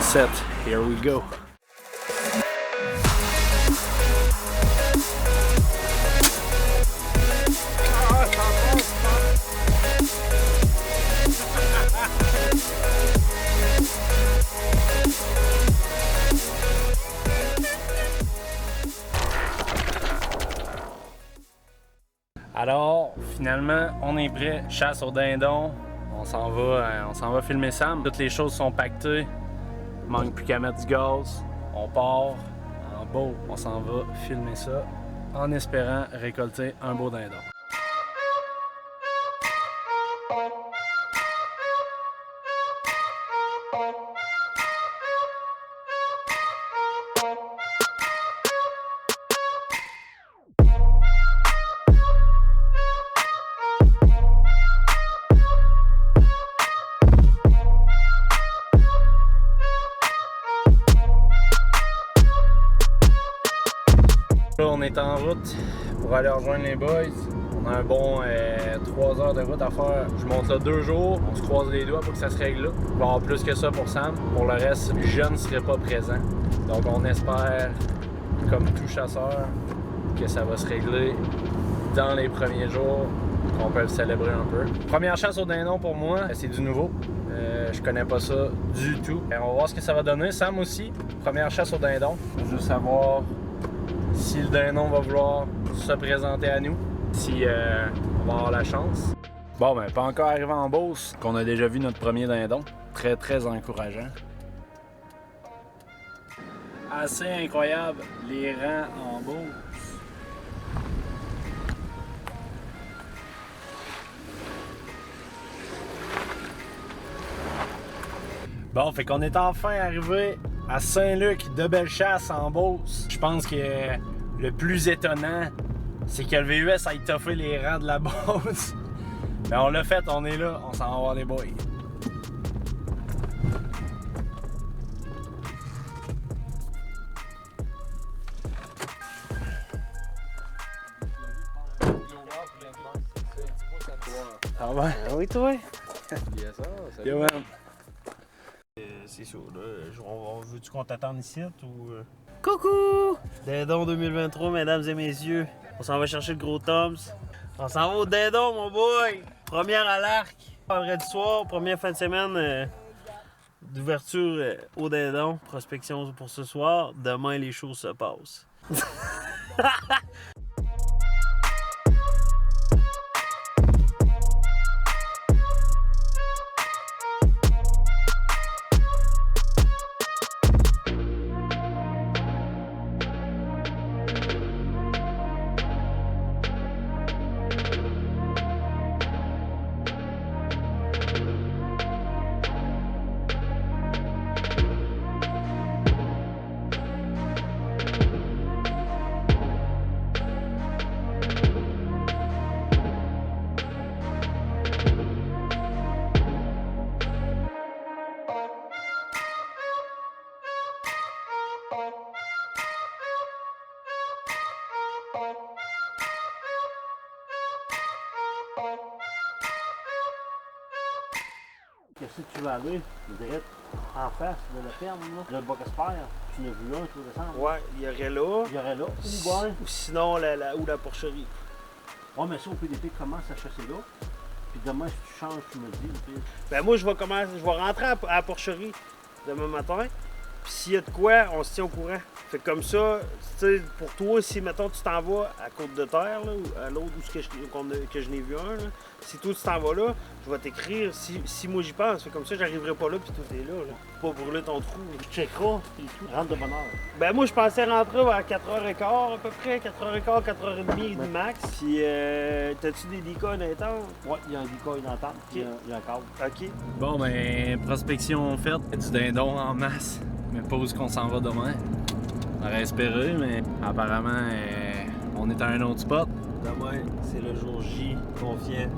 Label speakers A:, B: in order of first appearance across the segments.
A: set. Here we go. Alors, finalement, on est prêt. Chasse au dindon. On s'en va filmer Sam. Toutes les choses sont pactées. Il manque plus qu'à mettre du gaz. On part en beau. On s'en va filmer ça en espérant récolter un beau dindon. Là, on est en route pour aller rejoindre les boys. On a un bon 3 heures de route à faire. Je monte là 2 jours. On se croise les doigts pour que ça se règle là. Il va y avoir plus que ça pour Sam. Pour le reste, je ne serai pas présent. Donc on espère, comme tout chasseur, que ça va se régler dans les premiers jours, qu'on peut le célébrer un peu. Première chasse au dindon pour moi, c'est du nouveau. Je connais pas ça du tout. On va voir ce que ça va donner. Sam aussi, première chasse au dindon. Juste savoir si le dindon va vouloir se présenter à nous, si on va avoir la chance. Bon, ben, pas encore arrivé en Beauce, qu'on a déjà vu notre premier dindon. Très, très encourageant. Assez incroyable, les rangs en Beauce. Bon, fait qu'on est enfin arrivé à Saint-Luc de Bellechasse en Beauce. Je pense que le plus étonnant, c'est que le VUS a étoffé les rangs de la Beauce. Mais on l'a fait, on est là, on s'en va voir les boys. Ça va?
B: Ah oui, toi?
C: Bien ça, salut.
A: Yo, man.
B: C'est sûr, là. Veux-tu qu'on t'attende ici ou. Coucou! Dindon 2023, mesdames et messieurs. On s'en va chercher le gros Toms. On s'en va au dindon, mon boy! Première à l'arc. Vendredi soir, première fin de semaine d'ouverture au dindon. Prospection pour ce soir. Demain, les choses se passent. Qu'est-ce que tu vas aller? Direct en face de la ferme, là. Le Bocasper, tu l'as vu un, tout récemment?
D: Ouais, il y aurait là.
B: Il y aurait là.
D: Ou sinon la porcherie.
B: Ouais, mais ça, au PDP, commence à chasser là. Puis demain, si tu changes, tu me le dis. Puis...
D: Ben moi, je vais rentrer à la porcherie demain matin. Puis s'il y a de quoi, on se tient au courant. Fait que comme ça, tu sais, pour toi, si mettons tu t'en vas à Côte-de-Terre, là, ou à l'autre où que je n'ai vu un, là, si toi tu t'en vas là, je vais t'écrire si moi j'y pense. Fait comme ça, j'arriverai pas là puis tout est là. Pour pas brûler ton trou.
B: Tu checkeras, puis tout, rentre de bonne heure.
D: Ben moi, je pensais rentrer à 4h15 à peu près, 4h15, 4h30 du max. Puis t'as-tu des decoys dans les temps?
B: Ouais, il y a un decoy dans la table, puis il y a un cadre.
D: OK.
A: Bon, ben, prospection faite. Il y a du dindon en masse, mais pas où est-ce qu'on s'en va demain. On aurait espéré, mais apparemment, on est à un autre spot.
D: Demain, c'est le jour J, confiant.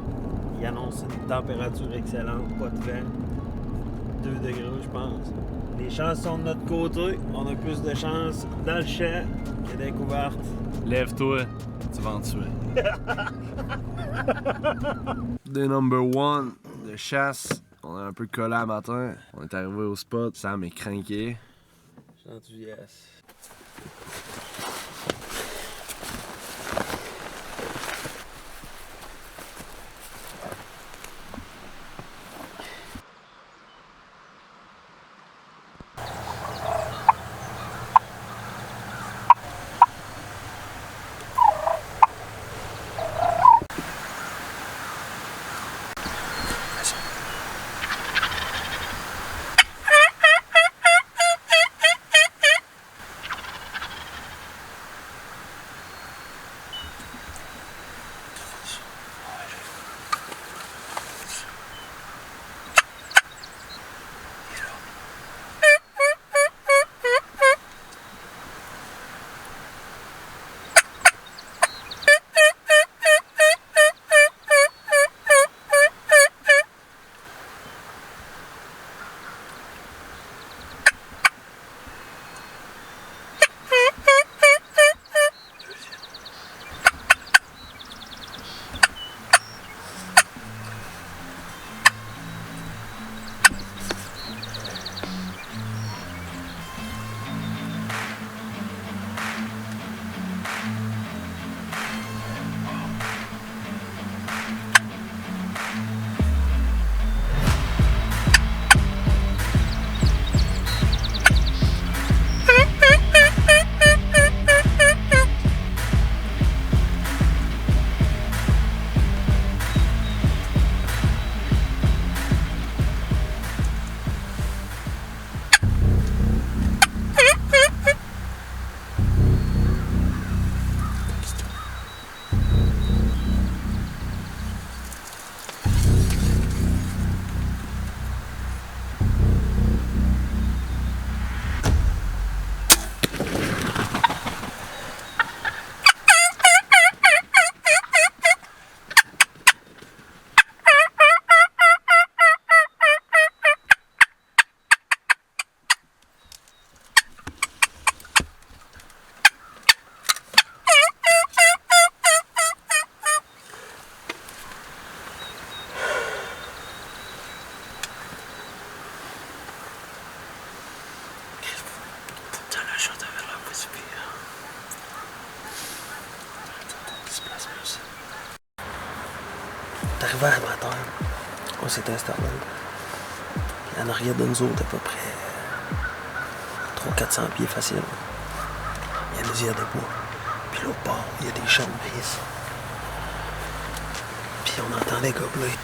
D: Il annonce une température excellente, pas de vent. 2 degrés, je pense. Les chances sont de notre côté. On a plus de chances dans le champ que dans les couvertes.
A: Lève-toi, tu vas en tuer. The number one de chasse
C: On a un peu collé à matin. On est arrivé au spot. Sam est craqué.
B: Je suis enthousiaste. On est arrivé à matin, on s'est installé. Puis en arrière de nous autres, à peu près 300-400 pieds facile. Il y a des airs de bois. Puis l'autre bord, il y a des champs de maïs. Puis on entendait gobler.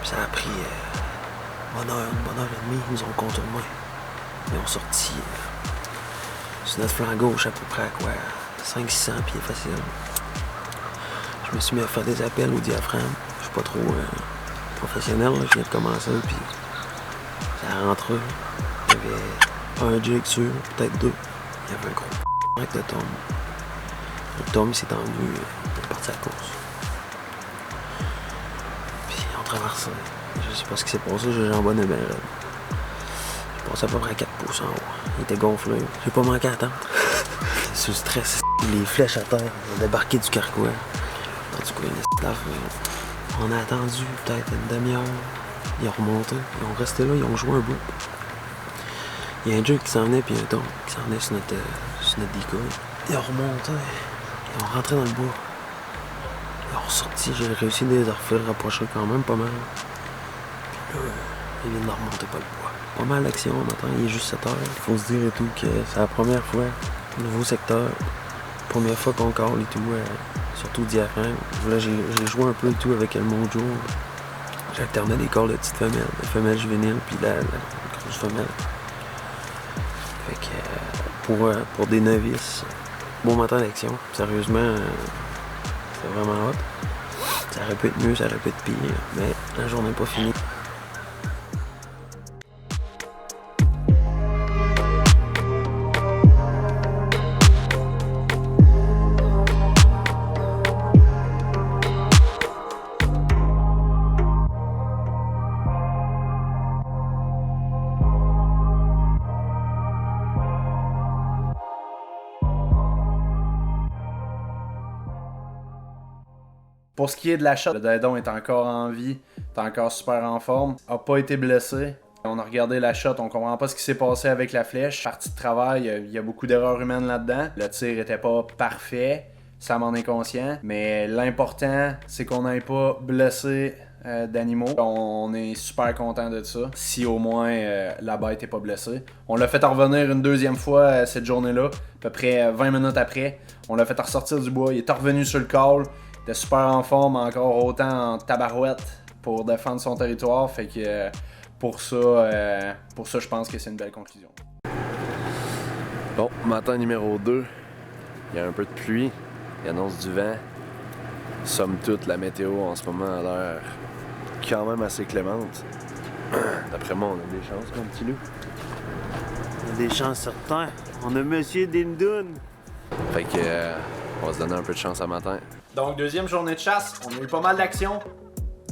B: Puis ça a pris une bonne heure et demie, ils nous ont contourné. Ils ont sorti sur notre flanc gauche à peu près à quoi? 500-600 pieds facile. Je me suis mis à faire des appels au diaphragme. Je suis pas trop professionnel, là. Je viens de commencer, puis ça rentre. Il y avait un jig sur, peut-être deux. Il y avait un gros avec de Tom. Le Tom s'est tendu, il est parti à la course. Puis on traversait. Je sais pas ce qui s'est passé, j'ai jambonné bien raide. J'ai passé à peu près à 4 pouces en haut. Il était gonflé. J'ai pas manqué à attendre. Sous stress, les flèches à terre, on a débarqué du carquois. En tout cas, on a attendu peut-être une demi-heure. Ils ont remonté, ils ont resté là, ils ont joué un bout. Il y a un jug qui s'en venait, puis un ton qui s'en venait sur notre decoy. Ils ont remonté, ils ont rentré dans le bois. Ils ont ressorti, j'ai réussi de les refaire rapprocher quand même pas mal. Puis là, ils viennent de remonter pas le bois. Pas mal d'action maintenant, il est juste 7 heures. Il faut se dire et tout que c'est la première fois, nouveau secteur, première fois qu'on call et tout, surtout diaphragme. Là, j'ai joué un peu et tout avec le Mojo. J'ai alterné les calls de petites femelles, la femelle juvénile, puis la grosse femelle. Fait que pour des novices, bon matin d'action. Sérieusement, c'est vraiment hot. Ça aurait pu être mieux, ça aurait pu être pire, mais la journée n'est pas finie.
A: Pour ce qui est de la shot, le dindon est encore en vie, est encore super en forme, a pas été blessé. On a regardé la shot, on comprend pas ce qui s'est passé avec la flèche. Partie de travail, il y a beaucoup d'erreurs humaines là-dedans. Le tir était pas parfait, Sam en est conscient. Mais l'important, c'est qu'on n'ait pas blessé d'animaux. On est super content de ça. Si au moins la bête est pas blessée. On l'a fait revenir une deuxième fois cette journée-là, à peu près 20 minutes après. On l'a fait ressortir du bois, il est revenu sur le call. Il était super en forme, encore autant en tabarouette pour défendre son territoire. Fait que pour ça, je pense que c'est une belle conclusion.
C: Bon, matin numéro 2. Il y a un peu de pluie. Il annonce du vent. Somme toute, la météo en ce moment a l'air quand même assez clémente. D'après moi, on a des chances, mon petit loup.
B: On a des chances certains. On a Monsieur Dindun.
C: Fait que on va se donner un peu de chance à matin.
A: Donc, deuxième journée de chasse, on a eu pas mal d'action.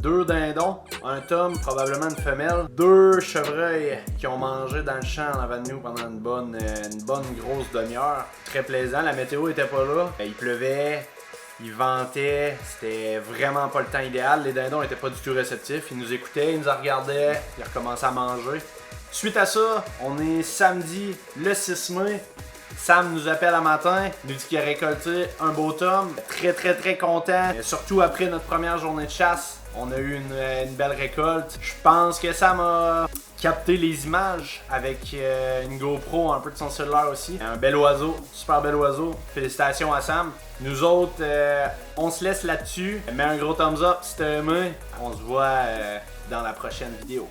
A: 2 dindons, un tom, probablement une femelle, 2 chevreuils qui ont mangé dans le champ en avant de nous pendant une bonne grosse demi-heure. Très plaisant, la météo était pas là, il pleuvait, il ventait, c'était vraiment pas le temps idéal. Les dindons étaient pas du tout réceptifs, ils nous écoutaient, ils nous regardaient, ils recommençaient à manger. Suite à ça, on est samedi le 6 mai. Sam nous appelle un matin, nous dit qu'il a récolté un beau tom. Très content. Et surtout après notre première journée de chasse, on a eu une belle récolte. Je pense que Sam a capté les images avec une GoPro, un peu de son cellulaire aussi. Un bel oiseau, super bel oiseau. Félicitations à Sam. Nous autres, on se laisse là-dessus. Mets un gros thumbs up si t'as aimé. On se voit dans la prochaine vidéo.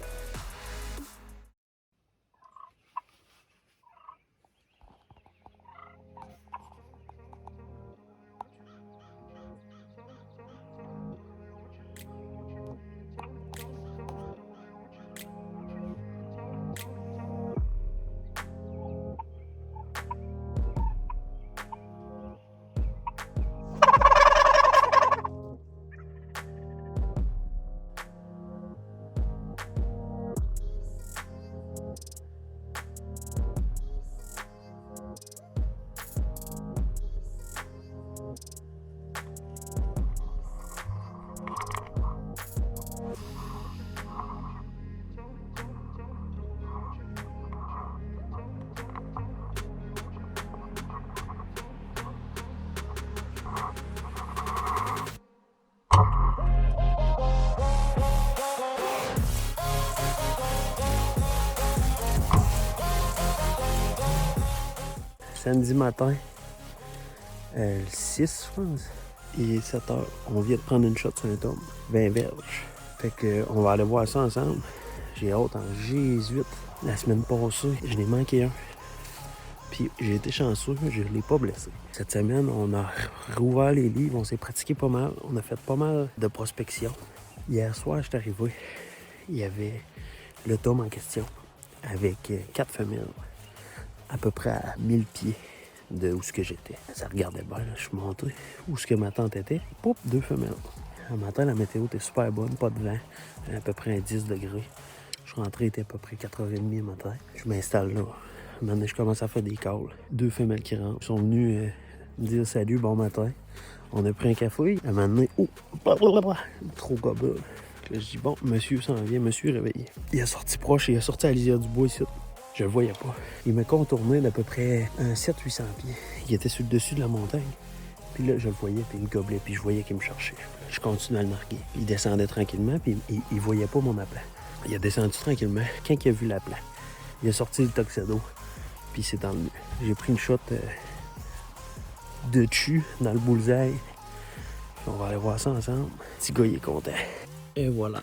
B: Samedi matin, le 6, je pense. Il est 7 h. On vient de prendre une shot sur un tome, 20 verges. Fait que on va aller voir ça ensemble. J'ai hâte en jésuite. La semaine passée, je n'ai manqué un. Puis j'ai été chanceux, je ne l'ai pas blessé. Cette semaine, on a rouvert les livres, on s'est pratiqué pas mal. On a fait pas mal de prospection. Hier soir, je suis arrivé. Il y avait le tome en question avec 4 femelles. À peu près à 1000 pieds de où ce que j'étais. Ça regardait bien, là. Je suis monté où ce que ma tante était. Poup, 2 femelles. Le matin, la météo était super bonne, pas de vent, à peu près à 10 degrés. Je suis rentré, il était à peu près 4h30 le matin. Je m'installe là. Maintenant, je commence à faire des calls. 2 femelles qui rentrent. Ils sont venus me dire salut, bon matin. On a pris un café. À un moment donné, oh, trop gobble. Je dis bon, monsieur s'en vient, monsieur est réveillé. Il est sorti proche, il est sorti à la lisière du bois ici. Je le voyais pas. Il m'a contourné d'à peu près un 700-800 pieds. Il était sur le dessus de la montagne. Puis là, je le voyais, puis il me goblait, puis je voyais qu'il me cherchait. Je continuais à le narguer. Il descendait tranquillement, puis il voyait pas mon appelant. Il a descendu tranquillement. Quand il a vu l'appelant, il a sorti le Tuxedo, puis il s'est envenu. J'ai pris une shot de dessus dans le bullseye. Puis on va aller voir ça ensemble. Petit gars, il est content. Et voilà.